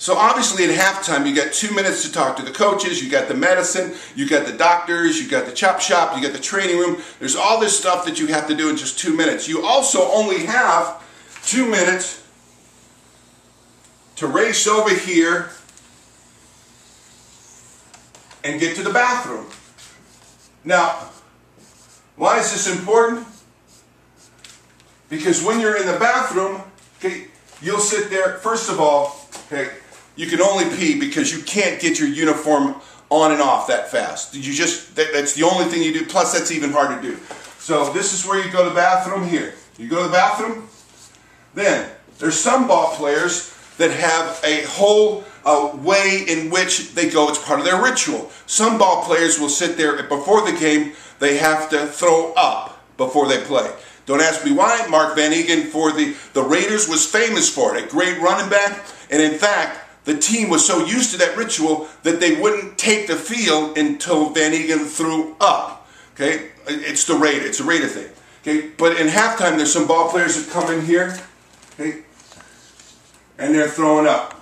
So obviously at halftime you got 2 minutes to talk to the coaches, you got the medicine, you got the doctors, you got the chop shop, you got the training room. There's all this stuff that you have to do in just 2 minutes. You also only have 2 minutes to race over here and get to the bathroom. Now, why is this important? Because when you're in the bathroom, okay, you'll sit there, first of all, okay, you can only pee because you can't get your uniform on and off that fast. That's the only thing you do, plus that's even hard to do. So this is where you go to the bathroom here. You go to the bathroom, then there's some ball players that have a whole way in which they go. It's part of their ritual. Some ball players will sit there before the game, they have to throw up before they play. Don't ask me why. Mark Van Eeghen for the Raiders was famous for it. A great running back. And in fact, the team was so used to that ritual that they wouldn't take the field until Van Eeghen threw up. Okay? It's the Raider. It's a Raider thing. Okay? But in halftime, there's some ball players that come in here. Okay? And they're throwing up.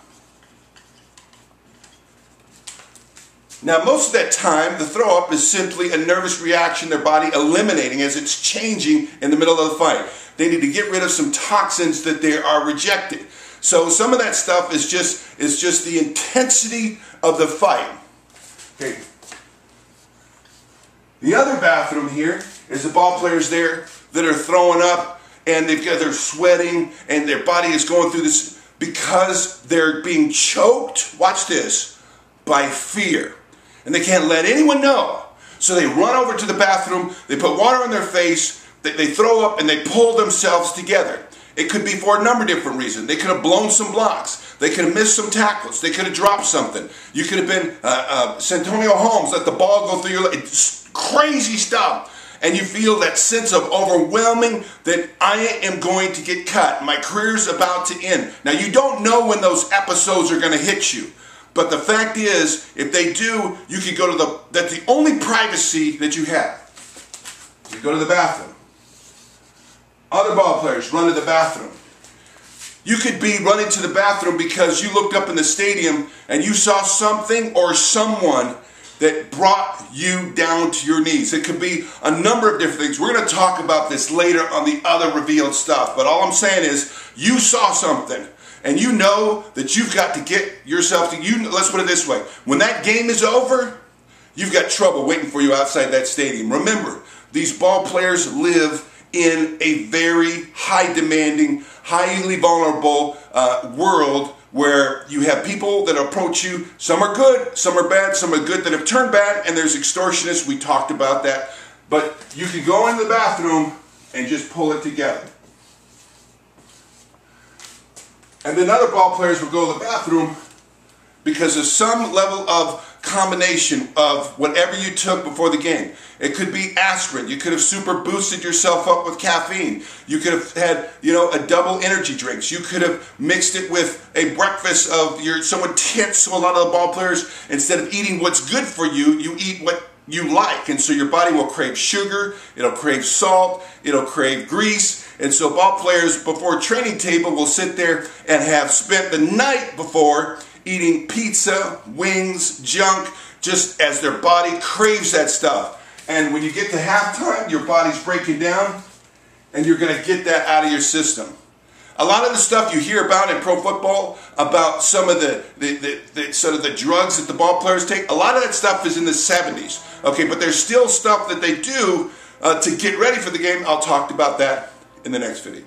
Now, most of that time, the throw up is simply a nervous reaction, their body eliminating as it's changing in the middle of the fight. They need to get rid of some toxins that they are rejecting. So some of that stuff is just the intensity of the fight. Okay. The other bathroom here is the ball players there that are throwing up and they're sweating and their body is going through this because they're being choked, watch this, by fear. And they can't let anyone know. So they run over to the bathroom, they put water on their face, they throw up and they pull themselves together. It could be for a number of different reasons. They could have blown some blocks. They could have missed some tackles. They could have dropped something. You could have been Santonio Holmes, let the ball go through your leg. It's crazy stuff. And you feel that sense of overwhelming that I am going to get cut. My career's about to end. Now you don't know when those episodes are going to hit you. But the fact is, if they do, you can go to that's the only privacy that you have. You go to the bathroom. Other ball players run to the bathroom. You could be running to the bathroom because you looked up in the stadium and you saw something or someone that brought you down to your knees. It could be a number of different things. We're going to talk about this later on the other revealed stuff. But all I'm saying is, you saw something. And you know that you've got to get yourself to, let's put it this way. When that game is over, you've got trouble waiting for you outside that stadium. Remember, these ball players live in a very high demanding, highly vulnerable world where you have people that approach you. Some are good, some are bad, some are good that have turned bad, and there's extortionists. We talked about that. But you can go into the bathroom and just pull it together. And then other ball players will go to the bathroom because of some level of combination of whatever you took before the game. It could be aspirin. You could have super boosted yourself up with caffeine. You could have had, a double energy drinks. You could have mixed it with a breakfast of someone tips. So a lot of the ball players, instead of eating what's good for you, you eat what you like. And so your body will crave sugar, it'll crave salt, it'll crave grease. And so ball players before training table will sit there and have spent the night before eating pizza, wings, junk, just as their body craves that stuff. And when you get to halftime, your body's breaking down and you're going to get that out of your system. A lot of the stuff you hear about in pro football, about some of the drugs that the ball players take, a lot of that stuff is in the 70s. Okay, but there's still stuff that they do to get ready for the game. I'll talk about that in the next video.